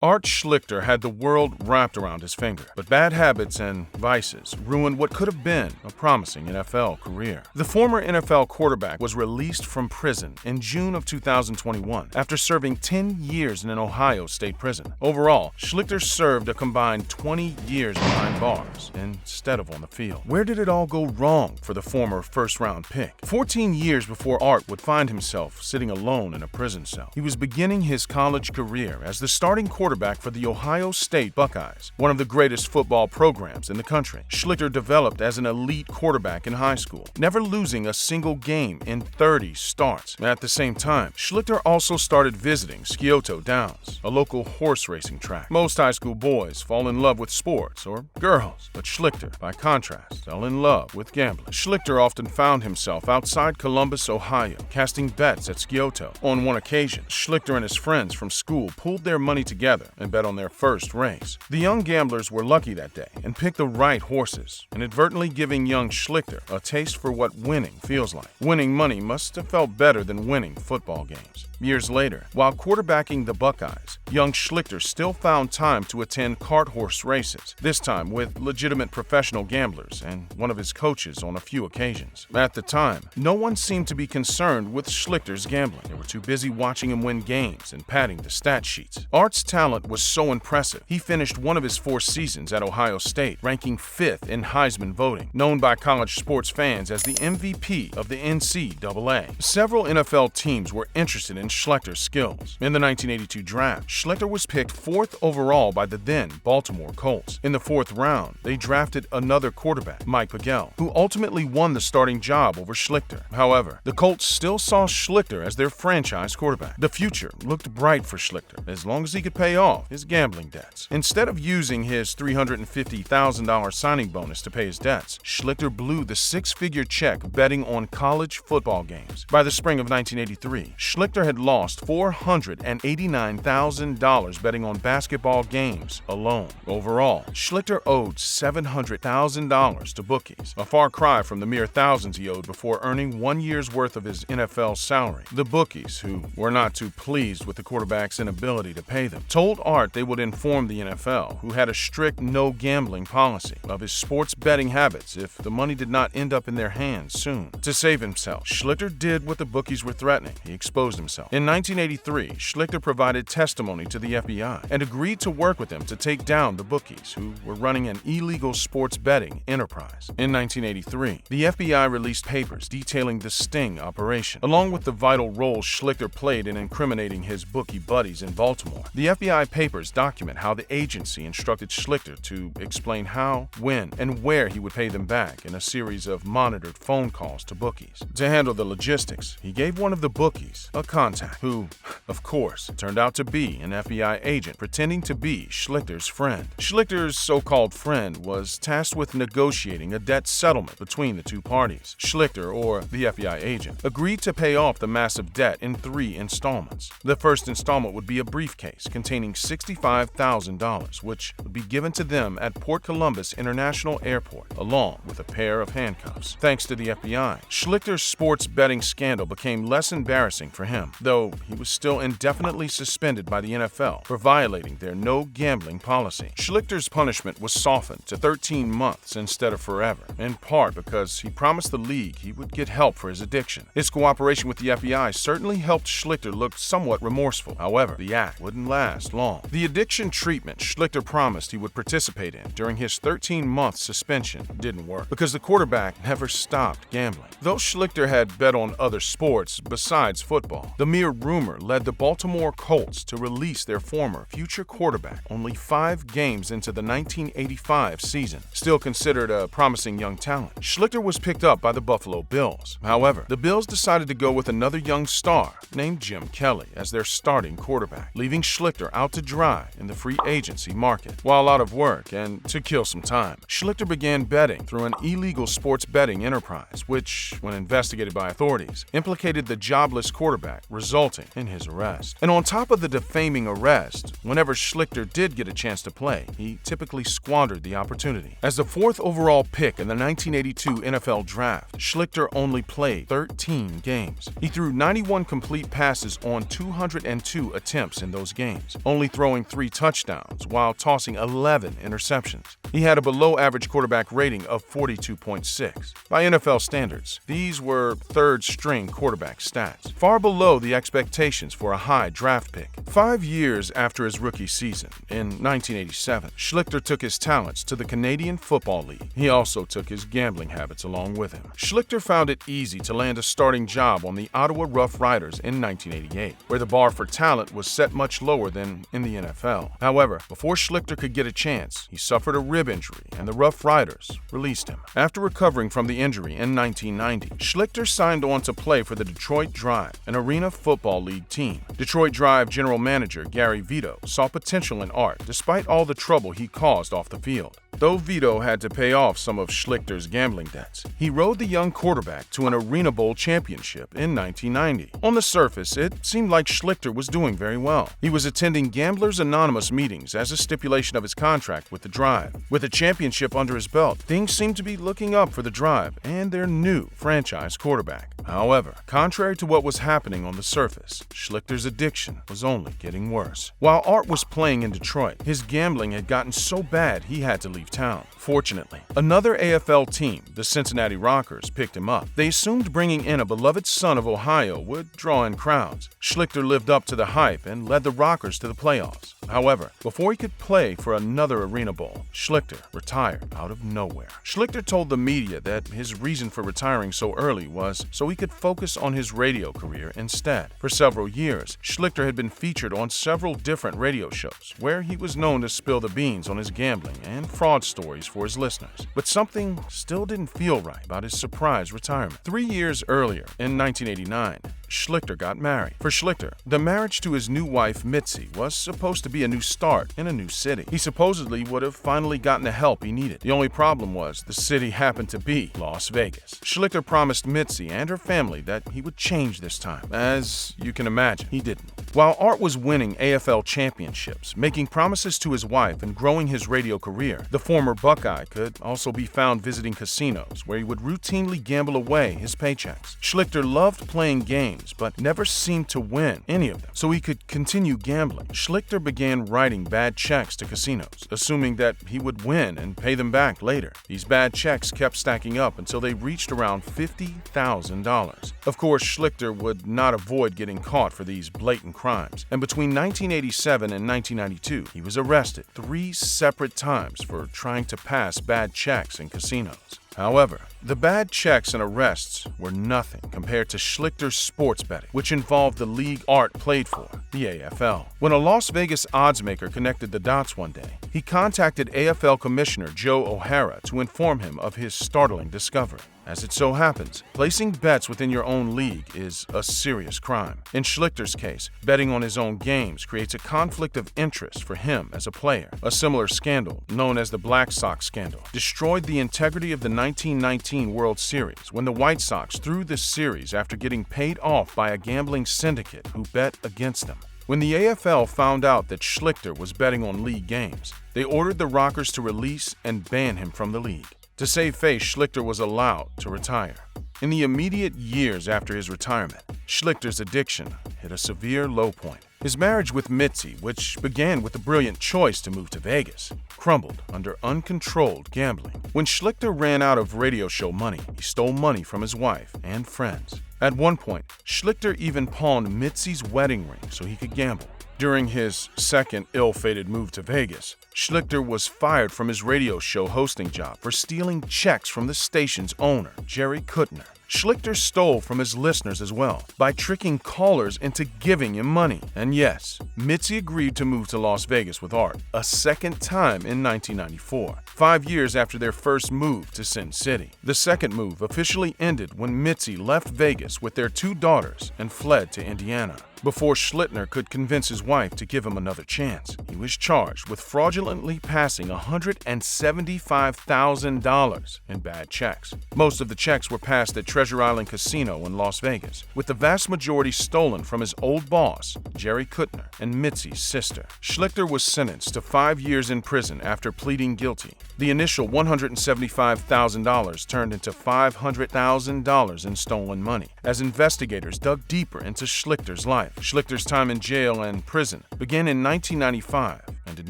Art Schlichter had the world wrapped around his finger, but bad habits and vices ruined what could have been a promising NFL career. The former NFL quarterback was released from prison in June of 2021 after serving 10 years in an Ohio State prison. Overall, Schlichter served a combined 20 years behind bars instead of on the field. Where did it all go wrong for the former first-round pick? 14 years before Art would find himself sitting alone in a prison cell, he was beginning his college career as the starting quarterback for the Ohio State Buckeyes, one of the greatest football programs in the country. Schlichter developed as an elite quarterback in high school, never losing a single game in 30 starts. At the same time, Schlichter also started visiting Scioto Downs, a local horse racing track. Most high school boys fall in love with sports or girls, but Schlichter, by contrast, fell in love with gambling. Schlichter often found himself outside Columbus, Ohio, casting bets at Scioto. On one occasion, Schlichter and his friends from school pooled their money together and bet on their first race. The young gamblers were lucky that day and picked the right horses, inadvertently giving young Schlichter a taste for what winning feels like. Winning money must have felt better than winning football games. Years later, while quarterbacking the Buckeyes, young Schlichter still found time to attend cart horse races, this time with legitimate professional gamblers and one of his coaches on a few occasions. At the time, no one seemed to be concerned with Schlichter's gambling. They were too busy watching him win games and padding the stat sheets. Art's talent was so impressive, he finished one of his 4 seasons at Ohio State, ranking 5th in Heisman voting, known by college sports fans as the MVP of the NCAA. Several NFL teams were interested in Schlichter's skills. In the 1982 draft, Schlichter was picked 4th overall by the then-Baltimore Colts. In the 4th round, they drafted another quarterback, Mike Pagel, who ultimately won the starting job over Schlichter. However, the Colts still saw Schlichter as their franchise quarterback. The future looked bright for Schlichter, as long as he could pay off his gambling debts. Instead of using his $350,000 signing bonus to pay his debts, Schlichter blew the 6-figure check betting on college football games. By the spring of 1983, Schlichter had lost $489,000 betting on basketball games alone. Overall, Schlichter owed $700,000 to bookies, a far cry from the mere thousands he owed before earning 1 year's worth of his NFL salary. The bookies, who were not too pleased with the quarterback's inability to pay them, told Art they would inform the NFL, who had a strict no-gambling policy, of his sports betting habits if the money did not end up in their hands soon. To save himself, Schlichter did what the bookies were threatening. He exposed himself. In 1983, Schlichter provided testimony to the FBI and agreed to work with them to take down the bookies, who were running an illegal sports betting enterprise. In 1983, the FBI released papers detailing the sting operation, along with the vital role Schlichter played in incriminating his bookie buddies in Baltimore. The FBI papers document how the agency instructed Schlichter to explain how, when, and where he would pay them back in a series of monitored phone calls to bookies. To handle the logistics, he gave one of the bookies a contact who, of course, turned out to be an FBI agent pretending to be Schlichter's friend. Schlichter's so-called friend was tasked with negotiating a debt settlement between the two parties. Schlichter, or the FBI agent, agreed to pay off the massive debt in 3 installments. The first installment would be a briefcase containing $65,000, which would be given to them at Port Columbus International Airport, along with a pair of handcuffs. Thanks to the FBI, Schlichter's sports betting scandal became less embarrassing for him, though he was still indefinitely suspended by the NFL for violating their no-gambling policy. Schlichter's punishment was softened to 13 months instead of forever, in part because he promised the league he would get help for his addiction. His cooperation with the FBI certainly helped Schlichter look somewhat remorseful. However, the act wouldn't last long. The addiction treatment Schlichter promised he would participate in during his 13-month suspension didn't work because the quarterback never stopped gambling. Though Schlichter had bet on other sports besides football, the mere rumor led the Baltimore Colts to release their former future quarterback only 5 games into the 1985 season. Still considered a promising young talent, Schlichter was picked up by the Buffalo Bills. However, the Bills decided to go with another young star named Jim Kelly as their starting quarterback, leaving Schlichter out to dry in the free agency market. While out of work and to kill some time, Schlichter began betting through an illegal sports betting enterprise, which, when investigated by authorities, implicated the jobless quarterback, resulting in his arrest. And on top of the defaming arrest, whenever Schlichter did get a chance to play, he typically squandered the opportunity. As the 4th overall pick in the 1982 NFL Draft, Schlichter only played 13 games. He threw 91 complete passes on 202 attempts in those games, only throwing 3 touchdowns while tossing 11 interceptions. He had a below-average quarterback rating of 42.6. By NFL standards, these were third-string quarterback stats, far below the expectations for a high draft pick. 5 years after his rookie season, in 1987, Schlichter took his talents to the Canadian Football League. He also took his gambling habits along with him. Schlichter found it easy to land a starting job on the Ottawa Rough Riders in 1988, where the bar for talent was set much lower than in the NFL. However, before Schlichter could get a chance, he suffered a rib injury, and the Rough Riders released him. After recovering from the injury in 1990, Schlichter signed on to play for the Detroit Drive, an Arena Football League team. Detroit Drive general manager Gary Vito saw potential in Art despite all the trouble he caused off the field. Though Vito had to pay off some of Schlichter's gambling debts, he rode the young quarterback to an Arena Bowl championship in 1990. On the surface, it seemed like Schlichter was doing very well. He was attending Gamblers Anonymous meetings as a stipulation of his contract with the Drive. With a championship under his belt, things seemed to be looking up for the Drive and their new franchise quarterback. However, contrary to what was happening on the surface, Schlichter's addiction was only getting worse. While Art was playing in Detroit, his gambling had gotten so bad he had to leave town. Fortunately, another AFL team, the Cincinnati Rockers, picked him up. They assumed bringing in a beloved son of Ohio would draw in crowds. Schlichter lived up to the hype and led the Rockers to the playoffs. However, before he could play for another Arena Bowl, Schlichter retired out of nowhere. Schlichter told the media that his reason for retiring so early was so he could focus on his radio career instead. For several years, Schlichter had been featured on several different radio shows, where he was known to spill the beans on his gambling and fraud stories for his listeners. But something still didn't feel right about his surprise retirement. 3 years earlier, in 1989, Schlichter got married. For Schlichter, the marriage to his new wife, Mitzi, was supposed to be a new start in a new city. He supposedly would have finally gotten the help he needed. The only problem was the city happened to be Las Vegas. Schlichter promised Mitzi and her family that he would change this time. As you can imagine, he didn't. While Art was winning AFL championships, making promises to his wife, and growing his radio career, the former Buckeye could also be found visiting casinos where he would routinely gamble away his paychecks. Schlichter loved playing games, but never seemed to win any of them, so he could continue gambling. Schlichter began writing bad checks to casinos, assuming that he would win and pay them back later. These bad checks kept stacking up until they reached around $50,000. Of course, Schlichter would not avoid getting caught for these blatant crimes, and between 1987 and 1992, he was arrested 3 separate times for trying to pass bad checks in casinos. However, the bad checks and arrests were nothing compared to Schlichter's sports betting, which involved the league Art played for, the AFL. When a Las Vegas oddsmaker connected the dots one day, he contacted AFL Commissioner Joe O'Hara to inform him of his startling discovery. As it so happens, placing bets within your own league is a serious crime. In Schlichter's case, betting on his own games creates a conflict of interest for him as a player. A similar scandal, known as the Black Sox scandal, destroyed the integrity of the 1919 World Series when the White Sox threw the series after getting paid off by a gambling syndicate who bet against them. When the AFL found out that Schlichter was betting on league games, they ordered the Rockers to release and ban him from the league. To save face, Schlichter was allowed to retire. In the immediate years after his retirement, Schlichter's addiction hit a severe low point. His marriage with Mitzi, which began with the brilliant choice to move to Vegas, crumbled under uncontrolled gambling. When Schlichter ran out of radio show money, he stole money from his wife and friends. At one point, Schlichter even pawned Mitzi's wedding ring so he could gamble. During his second ill-fated move to Vegas, Schlichter was fired from his radio show hosting job for stealing checks from the station's owner, Jerry Kuttner. Schlichter stole from his listeners as well by tricking callers into giving him money. And yes, Mitzi agreed to move to Las Vegas with Art a second time in 1994, 5 years after their first move to Sin City. The second move officially ended when Mitzi left Vegas with their 2 daughters and fled to Indiana. Before Schlichter could convince his wife to give him another chance, he was charged with fraudulently passing $175,000 in bad checks. Most of the checks were passed at Treasure Island Casino in Las Vegas, with the vast majority stolen from his old boss, Jerry Kuttner, and Mitzi's sister. Schlichter was sentenced to 5 years in prison after pleading guilty. The initial $175,000 turned into $500,000 in stolen money as investigators dug deeper into Schlichter's life. life. Schlichter's time in jail and prison began in 1995 and did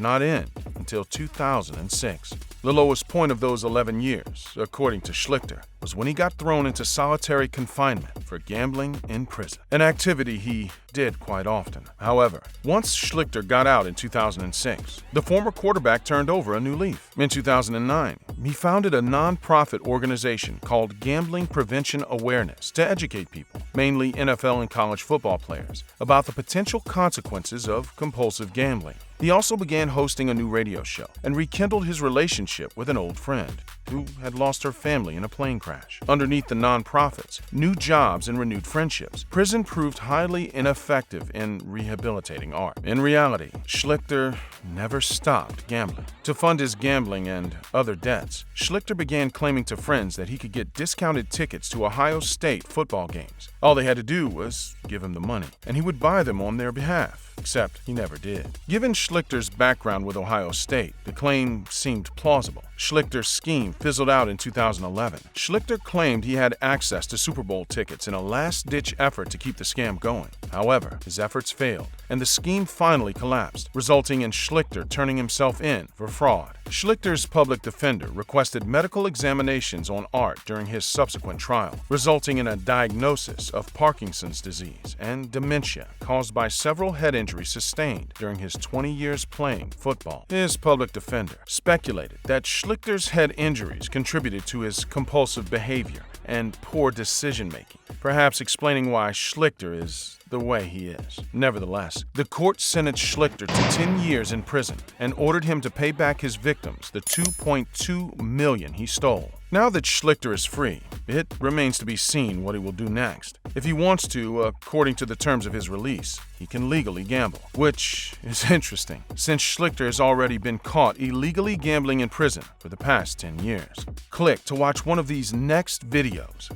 not end until 2006. The lowest point of those 11 years, according to Schlichter, was when he got thrown into solitary confinement for gambling in prison, an activity he did quite often. However, once Schlichter got out in 2006, the former quarterback turned over a new leaf. In 2009, he founded a non-profit organization called Gambling Prevention Awareness to educate people, mainly NFL and college football players, about the potential consequences of compulsive gambling. He also began hosting a new radio show and rekindled his relationship with an old friend who had lost her family in a plane crash. Underneath the nonprofits, new jobs, and renewed friendships, prison proved highly ineffective in rehabilitating Art. In reality, Schlichter never stopped gambling. To fund his gambling and other debts, Schlichter began claiming to friends that he could get discounted tickets to Ohio State football games. All they had to do was give him the money, and he would buy them on their behalf. Except he never did. Given Schlichter's background with Ohio State, the claim seemed plausible. Schlichter's scheme fizzled out in 2011. Schlichter claimed he had access to Super Bowl tickets in a last-ditch effort to keep the scam going. However, his efforts failed, and the scheme finally collapsed, resulting in Schlichter turning himself in for fraud. Schlichter's public defender requested medical examinations on Art during his subsequent trial, resulting in a diagnosis of Parkinson's disease and dementia caused by several head injuries sustained during his 20 years playing football. His public defender speculated that Schlichter's head injuries contributed to his compulsive behavior and poor decision-making, perhaps explaining why Schlichter is the way he is. Nevertheless, the court sentenced Schlichter to 10 years in prison and ordered him to pay back his victims the $2.2 million he stole. Now that Schlichter is free, it remains to be seen what he will do next. If he wants to, according to the terms of his release, he can legally gamble, which is interesting, since Schlichter has already been caught illegally gambling in prison for the past 10 years. Click to watch one of these next videos.